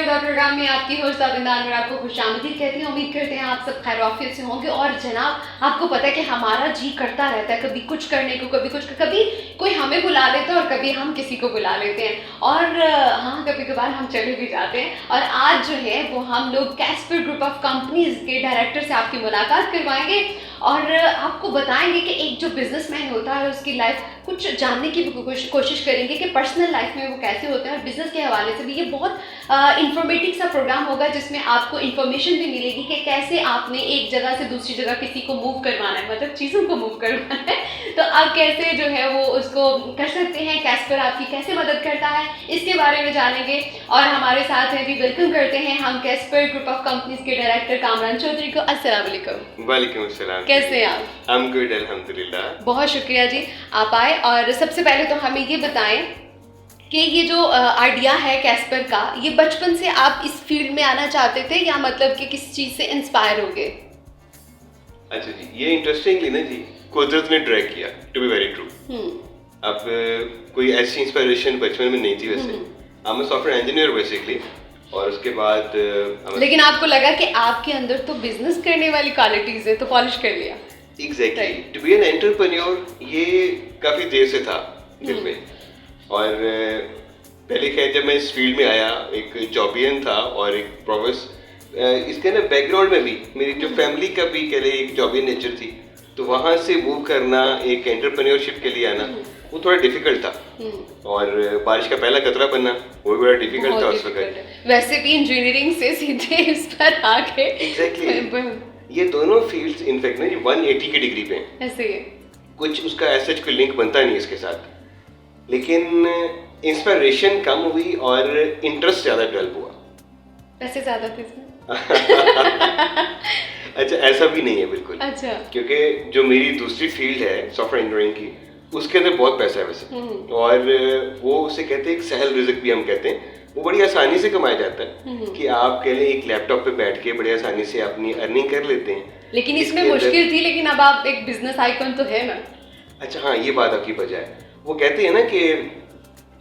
करदा प्रोग्राम में आपकी होस्ट दाविंदान में आपको खुशामदीद कहती हूँ। उम्मीद करते हैं आप सब खैरियत से होंगे। और जनाब, आपको पता है कि हमारा जी करता रहता है कभी कुछ करने को, कभी कोई हमें बुला लेता है और कभी हम किसी को बुला लेते हैं। और हाँ, कभी कभार हम चले भी जाते हैं। और आज जो है वो हम लोग कैस्पर ग्रुप ऑफ कंपनीज के डायरेक्टर से आपकी मुलाकात करवाएंगे और आपको बताएंगे कि एक जो बिजनेसमैन होता है उसकी लाइफ कुछ जानने की कोशिश करेंगे कि पर्सनल लाइफ में वो कैसे होते हैं। और बिजनेस के हवाले से भी ये बहुत इंफॉर्मेटिव सा प्रोग्राम होगा जिसमें आपको इन्फॉर्मेशन भी मिलेगी कि कैसे आपने एक जगह से दूसरी जगह किसी को मूव करवाना है, मतलब चीज़ों को मूव करवाना है, तो आप कैसे जो है वो उसको कर सकते हैं। कैस्पर आपकी कैसे मदद करता है, इसके बारे में जानेंगे। और हमारे साथ हैं, भी वेलकम करते हैं हम कैस्पर ग्रुप ऑफ कंपनीज के डायरेक्टर कामरान चौधरी को। अस्सलाम वालेकुम। वालेकुम अस्सलाम। कैसे हैं आप? I'm good, अल्हम्दुलिल्लाह। बहुत शुक्रिया जी, आप आए। और सबसे पहले तो हमें ये बताएं कि ये जो आइडिया है कैस्पर का, ये बचपन से आप इस फील्ड में आना चाहते थे या मतलब कि किस चीज़ से इंस्पायर हो गए? अच्छा जी, ये इंटरेस्टिंगली ना जी कुदरत ने ड्रैग किया, टू बी वेरी ट्रू। अब कोई ऐसी इंस्पिरेशन बचपन में नहीं थी वैसे। I am software engineer basically. और उसके बाद लेकिन आपको लगा कि आपके अंदर तो बिजनेस करने वाली क्वालिटीज है, तो पॉलिश कर लिया। Exactly, to be an entrepreneur ये काफ़ी देर से था दिल में। और पहले खैर जब मैं इस फील्ड में आया, एक जॉबियन था और एक प्रोफेस, इसके ना बैकग्राउंड में भी मेरी जो फैमिली का भी कह रहे एक जॉबियन नेचर थी, तो वहाँ से मूव करना एक एंटरप्रेन्योरशिप के लिए आना वो थोड़ा डिफिकल्ट था। और बारिश का पहला कतरा बनना वो बड़ा डिफिकल्ट था उस वक्त। वैसे भी इंजीनियरिंग से सीधे इस पर आके एग्जैक्टली ये दोनों फील्ड्स इनफैक्ट ना 180 की डिग्री पे हैं। ऐसे कुछ उसका ऐसा कोई लिंक बनता नहीं इसके साथ, लेकिन इंस्पिरेशन कम हुई और इंटरेस्ट ज़्यादा डेवलप हुआ। पैसे ज़्यादा थे इसमें? अच्छा, ऐसा भी नहीं है बिल्कुल। अच्छा। क्योंकि जो मेरी दूसरी फील्ड है सॉफ्टवेयर इंजीनियरिंग की, उसके अंदर बहुत पैसा है वैसे। और वो उसे कहते हैं एक सहल रिज़्क भी हम कहते हैं, वो बड़ी आसानी से कमाया जाता है कि आप कह लें एक लैपटॉप पे बैठ के बड़ी आसानी से अपनी अर्निंग कर लेते हैं। लेकिन इसमें मुश्किल थी, लेकिन अब आप एक बिजनेस आइकन तो है ना। अच्छा हाँ, ये बात आपकी बजा है। वो कहते हैं ना कि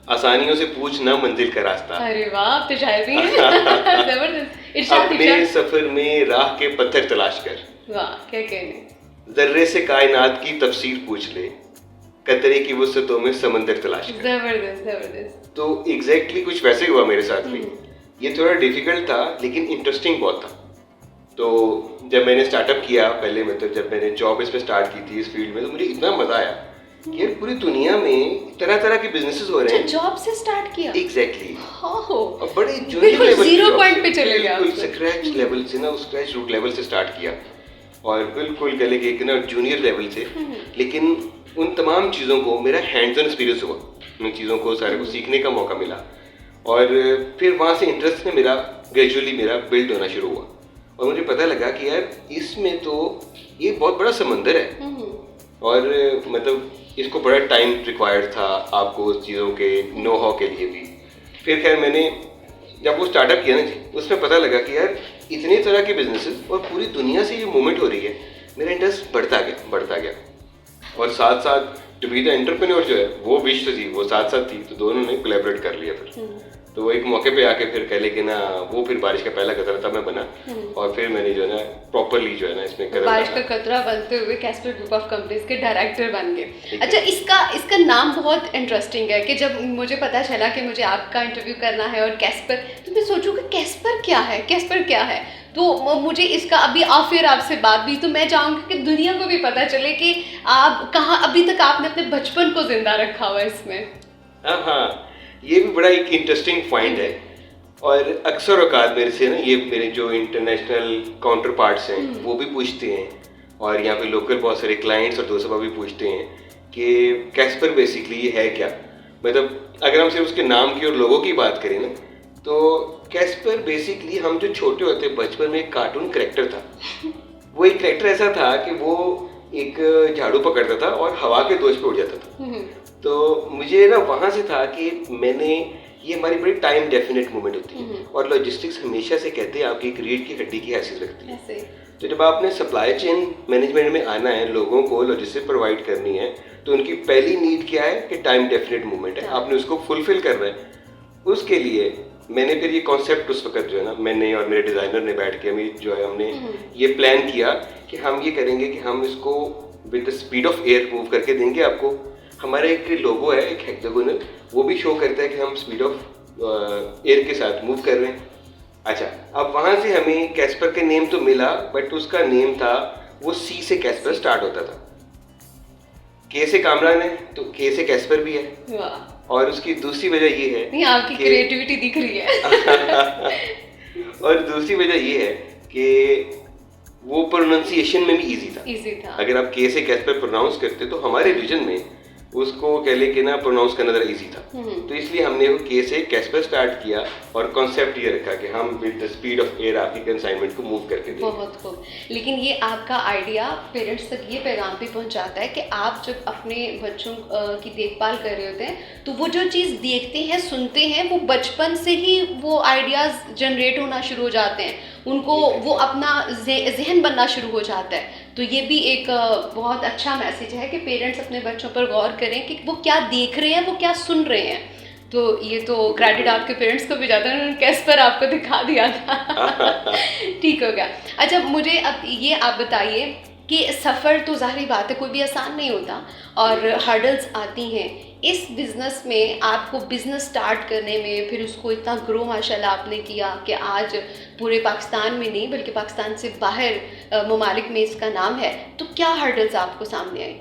आसानियों से पूछ ना मंजिल का रास्ता। अरे वाह, आप तो शायर भी हैं। जबरदस्त। अपने सफर में राह के पत्थर तलाश कर। वाह, क्या कहने। जर्रे से कायनात की तफसीर पूछ ले, कतरे की वुसअतों में समंदर तलाश कर। जबरदस्त जबरदस्त। तो एग्जैक्टली कुछ वैसे ही हुआ मेरे साथ भी। ये थोड़ा डिफिकल्ट था लेकिन इंटरेस्टिंग बहुत था। तो जब मैंने स्टार्टअप किया, पहले मतलब जब मैंने जॉब इस पे स्टार्ट की थी इस फील्ड में, तो मुझे इतना मजा आया कि यार पूरी दुनिया में तरह तरह के बिजनेसेस हो रहे हैं। जॉब से स्टार्ट किया? एग्जैक्टली। और बड़े जूनियर लेवल, जीरो पॉइंट पे चले गए, बिल्कुल स्क्रैच लेवल से ना, स्क्रैच रूट लेवल से स्टार्ट किया और बिल्कुल गले के एक ना जूनियर लेवल से। लेकिन उन तमाम चीज़ों को मेरा हैंड्स ऑन एक्सपीरियंस हुआ, उन चीज़ों को सारे को सीखने का मौका मिला। और फिर वहाँ से इंटरेस्ट ने मेरा ग्रेजुअली मेरा बिल्ड होना शुरू हुआ और मुझे पता लगा कि यार इसमें तो ये बहुत बड़ा समंदर है। और मतलब इसको बड़ा टाइम रिक्वायर्ड था आपको उस चीज़ों के नो हाउ के लिए भी। फिर खैर मैंने जब वो स्टार्टअप किया ना जी, उसमें पता लगा कि यार इतने तरह के बिजनेसेस और पूरी दुनिया से ये मूवमेंट हो रही है। मेरा इंटरेस्ट बढ़ता गया और साथ साथ टू बी द एंटरप्रेन्योर जो है वो विश थी, वो साथ साथ थी, तो दोनों ने कोलैबोरेट कर लिया। फिर तो वो एक मौके पे आके फिर कह ले कि ना वो फिर बारिश का पहला कतरा था मैं बना और फिर मैंने जो है ना प्रॉपरली जो है ना इसमें बारिश का कतरा बनते हुए कैस्पर ग्रुप ऑफ कंपनीज के डायरेक्टर बन गए। अच्छा, इसका नाम बहुत इंटरेस्टिंग है कि जब मुझे पता चला कि मुझे आपका इंटरव्यू करना है और कैस्पर, तो मैं सोचूं कि कैस्पर क्या है। तो मुझे इसका अभी फिर आपसे बात भी, तो मैं चाहूँगी कि दुनिया को भी पता चले कि आप कहाँ अभी तक आपने अपने बचपन को जिंदा रखा हुआ है इसमें। हाँ, ये भी बड़ा एक इंटरेस्टिंग पॉइंट है। और अक्सर औकात मेरे से ना ये मेरे जो इंटरनेशनल काउंटर पार्ट्स हैं वो भी पूछते हैं, और यहाँ पे लोकल बहुत सारे क्लाइंट्स और दोस्त भी पूछते हैं कि कैस्पर बेसिकली ये है क्या। मतलब अगर हम सिर्फ उसके नाम की और लोगों की बात करें ना, तो कैस्पर बेसिकली हम जो छोटे होते बचपन में एक कार्टून करेक्टर था। वो एक करेक्टर ऐसा था कि वो एक झाड़ू पकड़ता था और हवा के दोष पे उड़ जाता था। तो मुझे ना वहाँ से था कि मैंने ये हमारी बड़ी टाइम डेफिनेट मूवमेंट होती है और लॉजिस्टिक्स हमेशा से कहते हैं आपकी एक रीढ़ की हड्डी की हैसियत रखती है। तो जब आपने सप्लाई चेन मैनेजमेंट में आना है, लोगों को लॉजिस्टिक्स प्रोवाइड करनी है, तो उनकी पहली नीड क्या है कि टाइम डेफिनेट मूवमेंट है, आपने उसको फुलफिल करना है। उसके लिए मैंने फिर ये कॉन्सेप्ट उस वक्त जो है ना, मैंने और मेरे डिज़ाइनर ने बैठ के हमें जो है हमने ये प्लान किया कि हम ये करेंगे कि हम इसको with the speed of air move करके देंगे आपको। हमारा एक लोगो है, एक हेक्सागोनल, वो भी शो करता है कि हम स्पीड ऑफ एयर के साथ मूव कर रहे हैं। अच्छा, अब वहाँ से हमें कैस्पर का नेम तो मिला, बट उसका नेम था, वो सी से कैस्पर स्टार्ट होता था। के से कामरान है तो के से कैस्पर भी है। वाह, और उसकी दूसरी वजह ये है, नहीं आपकी क्रिएटिविटी दिख रही है। और दूसरी वजह ये है कि वो प्रोनाउंसिएशन में भी इजी था। इजी था। अगर आप के से कैस्पर प्रोनाउंस करते तो हमारे रीजन में उसको कह ले कि ना प्रोनाउंस करना जरा इजी था। तो इसलिए हमने वो के से कैस्पर स्टार्ट किया और कॉन्सेप्ट ये रखा कि हम with the speed of air आपकी कंसाइनमेंट को मूव करके देंगे। बहुत खूब। लेकिन ये आपका आइडिया पेरेंट्स तक ये पैगाम भी पहुंचाता है कि आप जब अपने बच्चों की देखभाल कर रहे होते हैं तो वो जो चीज़ देखते हैं, सुनते हैं, वो बचपन से ही वो आइडियाज़ जनरेट होना शुरू हो जाते हैं, उनको वो अपना जहन बनना शुरू हो जाता है। तो ये भी एक बहुत अच्छा मैसेज है कि पेरेंट्स अपने बच्चों पर गौर करें कि वो क्या देख रहे हैं, वो क्या सुन रहे हैं। तो ये तो क्रेडिट आपके पेरेंट्स को भी जाता है, उन्होंने कैस्पर आपको दिखा दिया था। ठीक हो गया। अच्छा, मुझे अब ये आप बताइए कि सफ़र तो ज़ाहिर बात है कोई भी आसान नहीं होता और हर्डल्स आती हैं इस बिज़नेस में। आपको बिज़नेस स्टार्ट करने में फिर उसको इतना ग्रो माशाल्लाह आपने किया कि आज पूरे पाकिस्तान में नहीं बल्कि पाकिस्तान से बाहर ममालिक में इसका नाम है। तो क्या हर्डल्स आपको सामने आई?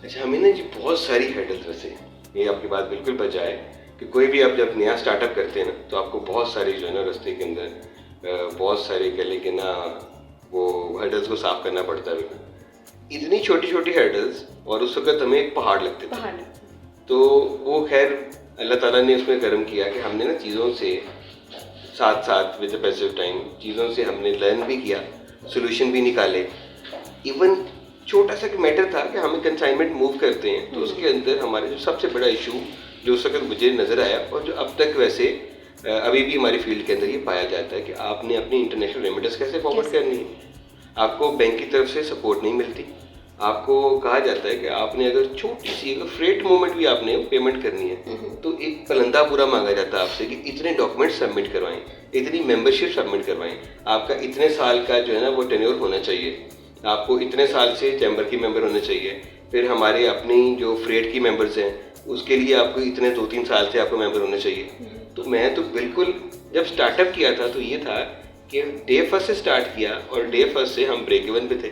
अच्छा, हमें ना जी बहुत सारी हर्डल्स, वैसे ये आपकी बात बिल्कुल बचा है कि कोई भी आप जब नया स्टार्टअप करते हैं ना तो आपको बहुत सारी जो है ना रास्ते के अंदर बहुत सारे कह लें कि ना वो हर्डल्स को साफ करना पड़ता है। इतनी छोटी छोटी हर्डल्स और उस वक्त हमें एक पहाड़ लगते थे। तो वो खैर अल्लाह ताला ने उसमें कर्म किया कि हमने ना चीज़ों से साथ साथ with the passage of time चीज़ों से हमने लर्न भी किया, सोल्यूशन भी निकाले। इवन छोटा सा मैटर था कि हमें कंसाइनमेंट मूव करते हैं तो उसके अंदर हमारे जो सबसे बड़ा इशू जो उस वक्त मुझे नज़र आया और जो अब तक वैसे अभी भी हमारी फील्ड के अंदर ये पाया जाता है कि आपने अपनी इंटरनेशनल रेमिटेंस कैसे फॉरवर्ड करनी है। आपको बैंक की तरफ से सपोर्ट नहीं मिलती। आपको कहा जाता है कि आपने अगर छोटी सी अगर फ्रेट मूवमेंट भी आपने पेमेंट करनी है तो एक पलंदा पूरा मांगा जाता है आपसे कि इतने डॉक्यूमेंट सबमिट करवाएं, इतनी मेंबरशिप सबमिट करवाएं, आपका इतने साल का जो है ना वो टेन्योर होना चाहिए, आपको इतने साल से चैम्बर की मेंबर होना चाहिए, फिर हमारे अपनी जो फ्रेट की मेंबर्स हैं उसके लिए आपको इतने 2-3 साल से आपको मेंबर होना चाहिए। तो मैं तो बिल्कुल जब स्टार्टअप किया था तो ये था कि डे फर्स्ट से स्टार्ट किया और डे फर्स्ट से हम ब्रेक इवन पे थे।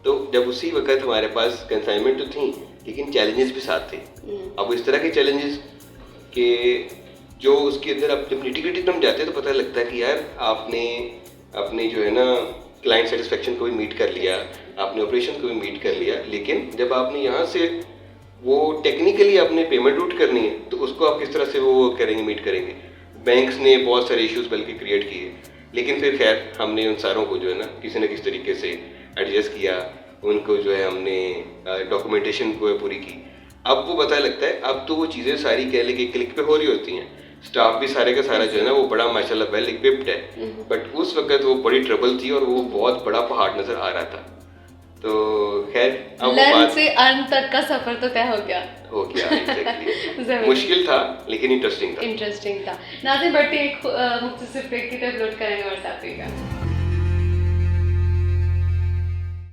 तो जब उसी वक्त हमारे पास कंसाइनमेंट तो थी लेकिन चैलेंजेस भी साथ थे। अब इस तरह के चैलेंजेस कि जो उसके अंदर अब जब निटी-ग्रिटी हम जाते हैं तो पता लगता है कि यार आपने अपने जो है ना क्लाइंट सेटिस्फेक्शन को भी मीट कर लिया, आपने ऑपरेशन को भी मीट कर लिया, लेकिन जब आपने यहाँ से वो टेक्निकली आपने पेमेंट रूट करनी है तो उसको आप किस तरह से वो करेंगे, मीट करेंगे। बैंक्स ने बहुत सारे इश्यूज बल्कि क्रिएट किए, लेकिन फिर खैर हमने उन सारों को जो है ना किसी न किसी तरीके से एडजस्ट किया, उनको जो है हमने डॉक्यूमेंटेशन को पूरी की। अब वो पता लगता है, अब तो वो चीज़ें सारी कह लें कि क्लिक पे हो रही होती हैं। स्टाफ भी सारे का सारा जो है ना वो बड़ा माशाल्लाह वेल इक्विप्ड है, बट उस वक्त वो बड़ी ट्रबल थी और वो बहुत बड़ा पहाड़ नज़र आ रहा था। तो खैर अब लर्न से अर्न तक का सफर तो तय हो गया। exactly. मुश्किल था लेकिन इंटरेस्टिंग था। नाज़रीन बढ़ते एक मुख्तसर ब्रेक की तरफ लौट कर आएंगे और साथ